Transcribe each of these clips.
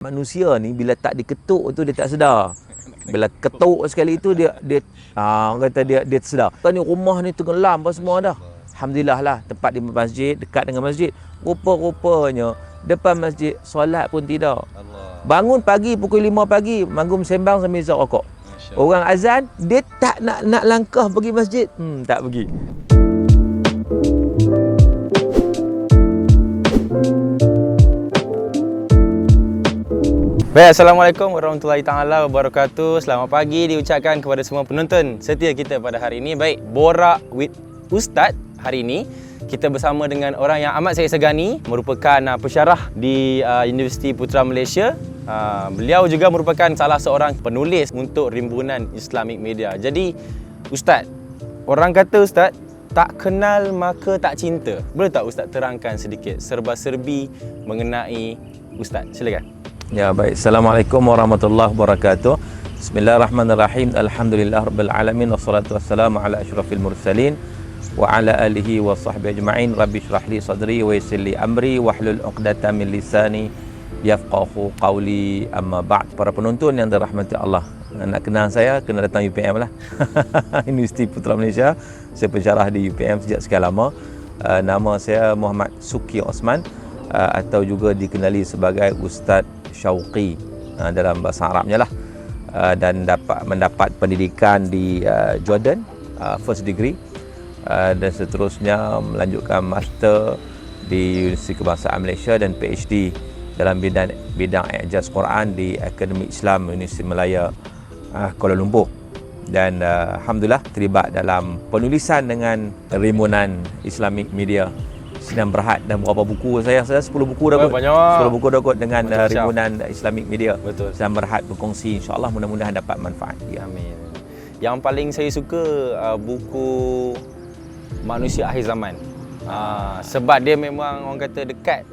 Manusia ni bila tak diketuk tu dia tak sedar. Bila ketuk sekali tu dia orang kata dia sedar. Kan ni rumah ni tenggelam apa semua dah. Alhamdulillah lah, tempat di masjid, dekat dengan masjid. Rupa-rupanya depan masjid solat pun tidak. Bangun pagi pukul 5 pagi, manggung sembang sambil isap rokok. Orang azan, dia tak nak langkah pergi masjid. Tak pergi. Baik, Assalamualaikum warahmatullahi taala wabarakatuh. Selamat pagi diucapkan kepada semua penonton setia kita pada hari ini. Baik, Borak with Ustaz hari ini kita bersama dengan orang yang amat saya segani, merupakan pensyarah di Universiti Putra Malaysia. Beliau juga merupakan salah seorang penulis untuk Rimbunan Islamic Media. Jadi Ustaz, orang kata Ustaz, tak kenal maka tak cinta. Boleh tak Ustaz terangkan sedikit serba-serbi mengenai Ustaz? Silakan. Ya, baik. Assalamualaikum warahmatullahi wabarakatuh. Bismillahirrahmanirrahim. Alhamdulillahirabbil alamin wassalatu wassalamu ala asyrafil mursalin wa ala alihi wa sahbihi ajma'in. Rabbi shrah li sadri wa yassir li amri wahlul 'uqdatam min lisani yafqahu qawli. Amma ba'd. Para penonton yang dirahmati Allah, nak kenal saya kena datang UPM lah. Universiti Putra Malaysia. Saya pensyarah di UPM sejak sekian lama. Nama saya Muhammad Suki Osman, atau juga dikenali sebagai Ustaz Syauqi dalam bahasa Arabnya lah, dan mendapat pendidikan di Jordan, first degree, dan seterusnya melanjutkan master di Universiti Kebangsaan Malaysia dan PhD dalam bidang I'jaz Quran di Akademi Islam Universiti Malaya Kuala Lumpur, dan alhamdulillah terlibat dalam penulisan dengan Rimbunan Islamic Media. Sidang Berhad, dan berapa buku saya 10 buku dah kot. 10 buku dah kot dengan Rimbunan Islamic Media. Betul. Sidang Berhad berkongsi, insya-Allah mudah-mudahan dapat manfaat. Ya. Amin. Yang paling saya suka buku Manusia Akhir Zaman. Sebab dia memang orang kata dekat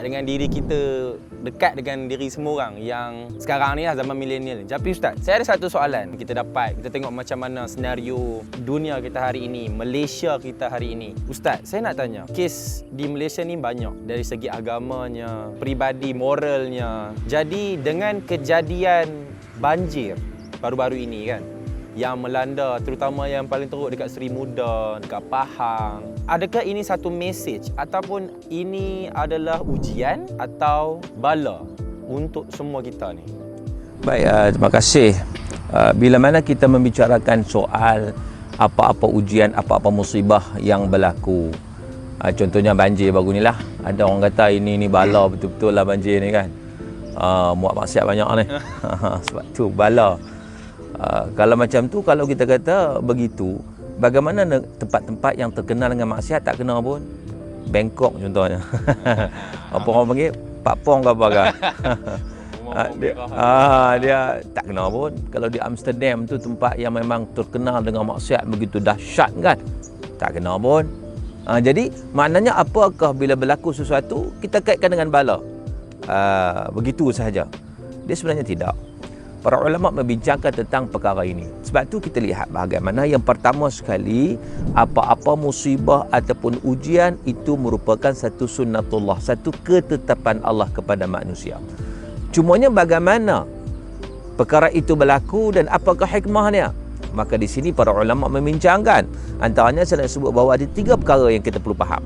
dengan diri kita, dekat dengan diri semua orang yang sekarang ni lah, zaman milenial. Tapi Ustaz, saya ada satu soalan. Kita tengok macam mana senario dunia kita hari ini, Malaysia kita hari ini. Ustaz, saya nak tanya, kes di Malaysia ni banyak dari segi agamanya, peribadi, moralnya. Jadi dengan kejadian banjir baru-baru ini kan, yang melanda terutama yang paling teruk dekat Seri Muda, dekat Pahang. Adakah ini satu mesej ataupun ini adalah ujian atau bala untuk semua kita ni? Baik, terima kasih. Bila mana kita membicarakan soal apa-apa ujian, apa-apa musibah yang berlaku, contohnya banjir baru ni lah. Ada orang kata ini bala, betul-betul lah banjir ni kan. Muat maksiat banyak ni. Sebab tu bala. Kalau macam tu, kalau kita kata begitu, bagaimana tempat-tempat yang terkenal dengan maksiat tak kena pun? Bangkok contohnya. Apa orang panggil? Pak Pong ke apa ke? Dia tak kena pun. Kalau di Amsterdam tu tempat yang memang terkenal dengan maksiat begitu dahsyat kan? Tak kena pun. Jadi maknanya apakah bila berlaku sesuatu kita kaitkan dengan bala? Begitu sahaja. Dia sebenarnya tidak. Para ulama membincangkan tentang perkara ini. Sebab tu kita lihat bagaimana yang pertama sekali, apa-apa musibah ataupun ujian itu merupakan satu sunnatullah, satu ketetapan Allah kepada manusia. Cumanya bagaimana perkara itu berlaku dan apakah hikmahnya? Maka di sini para ulama membincangkan. Antaranya saya nak sebut bahawa ada 3 perkara yang kita perlu faham.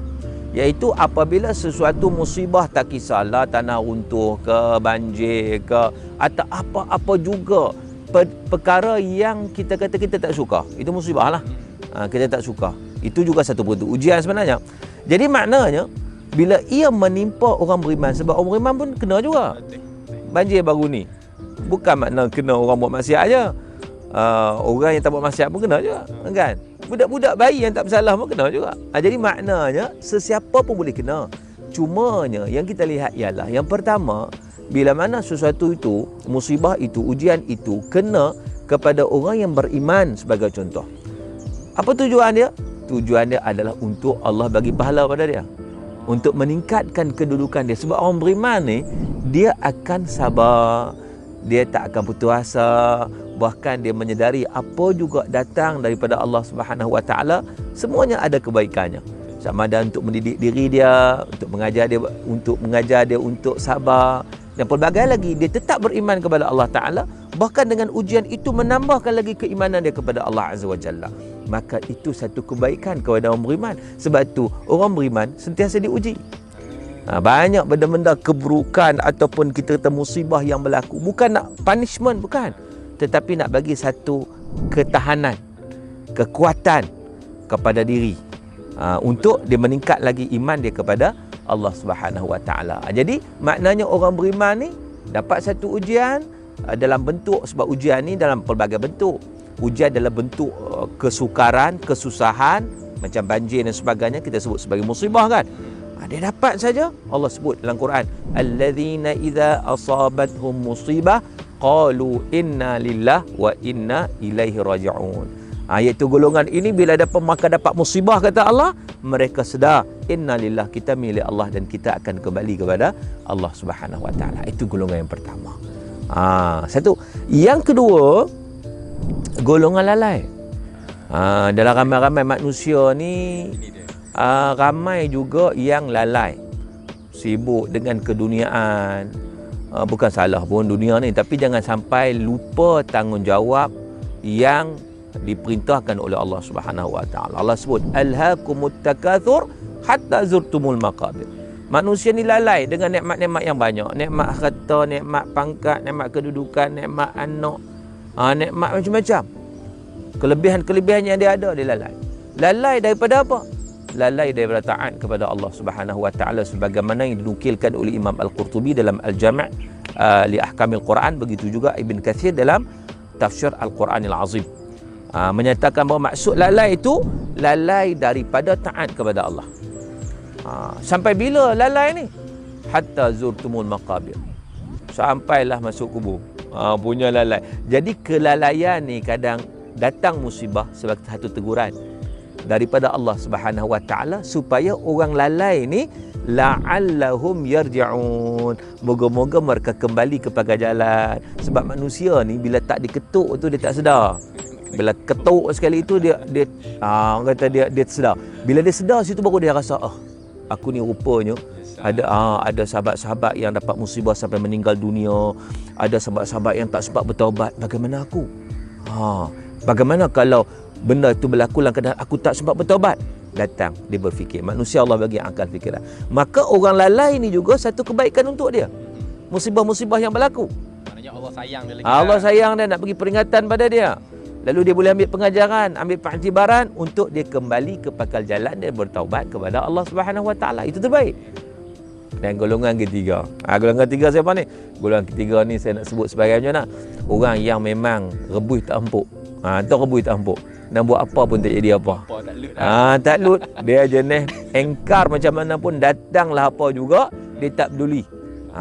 Iaitu apabila sesuatu musibah, tak kisahlah tanah runtuh ke, banjir ke, atau apa-apa juga perkara yang kita kata kita tak suka, itu musibah lah. Kita tak suka, itu juga satu bentuk ujian sebenarnya. Jadi maknanya bila ia menimpa orang beriman, sebab orang beriman pun kena juga banjir baru ni, bukan makna kena orang buat maksiat aja. Orang yang tak buat maksiat pun kena juga kan. Budak-budak bayi yang tak bersalah pun kena juga. Jadi maknanya sesiapa pun boleh kena. Cumanya yang kita lihat ialah yang pertama, bila mana sesuatu itu, musibah itu, ujian itu kena kepada orang yang beriman sebagai contoh. Apa tujuan dia? Tujuan dia adalah untuk Allah bagi pahala pada dia, untuk meningkatkan kedudukan dia. Sebab orang beriman ni, dia akan sabar, dia tak akan putus asa, bahkan dia menyedari apa juga datang daripada Allah Subhanahu Wa Taala, semuanya ada kebaikannya. Sama ada untuk mendidik diri dia, untuk mengajar dia untuk sabar, Dan pelbagai lagi, dia tetap beriman kepada Allah Ta'ala, bahkan dengan ujian itu menambahkan lagi keimanan dia kepada Allah Azza wa Jalla. Maka itu satu kebaikan kepada orang beriman. Sebab tu orang beriman sentiasa diuji. Banyak benda-benda keburukan ataupun kita kata musibah yang berlaku, bukan nak punishment, bukan, tetapi nak bagi satu ketahanan, kekuatan kepada diri, untuk dia meningkat lagi iman dia kepada Allah Subhanahu Wa Taala. Jadi maknanya orang beriman ni dapat satu ujian dalam bentuk, sebab ujian ni dalam pelbagai bentuk. Ujian dalam bentuk kesukaran, kesusahan, macam banjir dan sebagainya, kita sebut sebagai musibah kan. Dia dapat saja, Allah sebut dalam Quran, allazina idza asabathum musibah qalu inna lillahi wa inna ilaihi raji'un. Iaitu golongan ini bila dapat musibah, kata Allah, mereka sedar inna lillahi, kita milik Allah dan kita akan kembali kepada Allah Subhanahu Wa Taala. Itu golongan yang pertama. Satu. Yang kedua, golongan lalai. Dalam ramai-ramai manusia ni, ramai juga yang lalai, sibuk dengan keduniaan. Bukan salah pun dunia ni, tapi jangan sampai lupa tanggungjawab yang diperintahkan oleh Allah Subhanahu Wa Taala. Allah sebut alhaakumut takatsur hatta zurtumul maqabir. Manusia ni lalai dengan nikmat-nikmat yang banyak, nikmat harta, nikmat pangkat, nikmat kedudukan, nikmat anak, nikmat macam-macam. Kelebihan-kelebihan yang dia ada, dia lalai. Lalai daripada apa? Lalai daripada taat kepada Allah Subhanahu Wa Taala, sebagaimana yang dinukilkan oleh Imam Al-Qurtubi dalam Al-Jami' li Ahkamil Quran, begitu juga Ibn Katsir dalam Tafsir Al-Quranil Azim, menyatakan bahawa maksud lalai itu lalai daripada taat kepada Allah. Sampai bila lalai ni? Hatta zurtumul maqabir, sampailah masuk kubur. Punya lalai. Jadi kelalaian ni kadang datang musibah sebagai satu teguran daripada Allah Subhanahu Wa Taala, supaya orang lalai ni la'allahum yarji'un, moga-moga mereka kembali kepada jalan. Sebab manusia ni bila tak diketuk tu dia tak sedar. Bila ketuk sekali itu dia orang kata dia sedar. Bila dia sedar situ baru dia rasa, aku ni rupanya ada sahabat-sahabat yang dapat musibah sampai meninggal dunia, ada sahabat-sahabat yang tak sempat bertaubat. Bagaimana aku? Bagaimana kalau benda itu berlaku dalam keadaan aku tak sempat bertaubat? Datang dia berfikir. Manusia Allah bagi akal fikiran. Maka orang lalai ni juga satu kebaikan untuk dia. Musibah-musibah yang berlaku, maknanya Allah sayang dia lagi. Allah sayang dia, nak bagi peringatan pada dia. Lalu dia boleh ambil pengajaran, ambil pengiktibaran untuk dia kembali ke pakal jalan dan bertaubat kepada Allah Subhanahu Wa Taala. Itu terbaik. Dan golongan ketiga. Golongan ketiga siapa ni? Golongan ketiga ni saya nak sebut sebagai macam mana? Orang yang memang rebus tak empuk. Atau rebus tak empuk. Nak buat apa pun tak jadi apa. Tak lut. Dia jenis engkar macam mana pun, datanglah apa juga, dia tak peduli.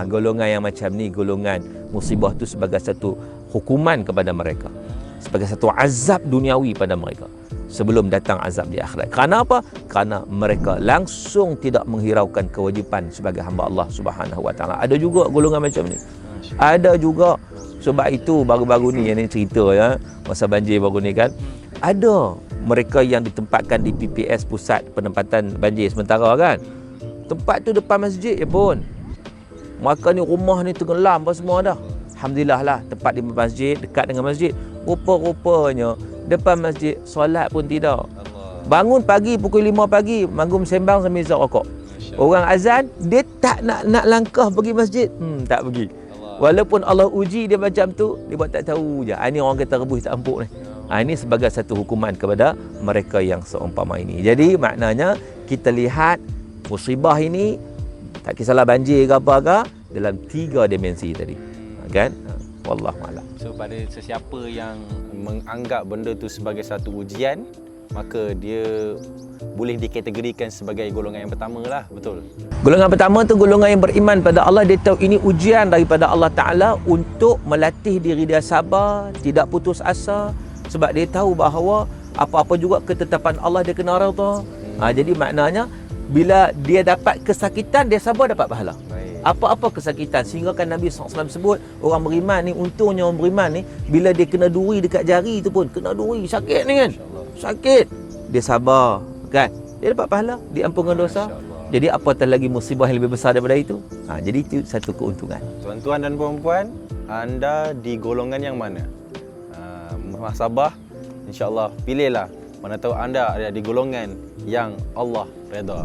Golongan yang macam ni, golongan musibah tu sebagai satu hukuman kepada mereka, sebagai satu azab duniawi pada mereka sebelum datang azab di akhirat. Kerana apa? Kerana mereka langsung tidak menghiraukan kewajipan sebagai hamba Allah Subhanahu Wa Taala. Ada juga golongan macam ni. Ada juga. Sebab itu baru-baru ni yang ni cerita ya, masa banjir baru ni kan, ada mereka yang ditempatkan di PPS, Pusat Penempatan Banjir Sementara kan. Tempat tu depan masjid je pun. Maka ni rumah ni tenggelam apa semua dah. Alhamdulillah lah, tempat di masjid, dekat dengan masjid. Rupa-rupanya depan masjid solat pun tidak. Bangun pagi pukul 5 pagi, manggung sembang sambil isap rokok. Orang azan, dia tak nak langkah pergi masjid. Tak pergi. Walaupun Allah uji dia macam tu, dia buat tak tahu je. Ini orang kata rebus tak empuk ni. Ini sebagai satu hukuman kepada mereka yang seumpama ini. Jadi maknanya kita lihat musibah ini, tak kisahlah banjir ke apa ke, dalam 3 dimensi tadi. Kan? Wallahu a'lam. So pada sesiapa yang menganggap benda tu sebagai satu ujian, maka dia boleh dikategorikan sebagai golongan yang pertama lah, betul? Golongan pertama tu golongan yang beriman pada Allah. Dia tahu ini ujian daripada Allah Ta'ala untuk melatih diri dia sabar, tidak putus asa. Sebab dia tahu bahawa apa-apa juga ketetapan Allah dia kena redha. Jadi maknanya bila dia dapat kesakitan, dia sabar dapat pahala. Apa-apa kesakitan, sehingga kan Nabi SAW sebut orang beriman ni, untungnya orang beriman ni, bila dia kena duri dekat jari tu pun, kena duri, sakit ni kan, sakit, dia sabar kan, dia dapat pahala, diampunkan dosa, Jadi apatah lagi musibah yang lebih besar daripada itu. Jadi itu satu keuntungan. Tuan-tuan dan puan-puan, anda di golongan yang mana? Muhasabah, insya-Allah pilihlah. Mana tahu anda ada di golongan yang Allah redha.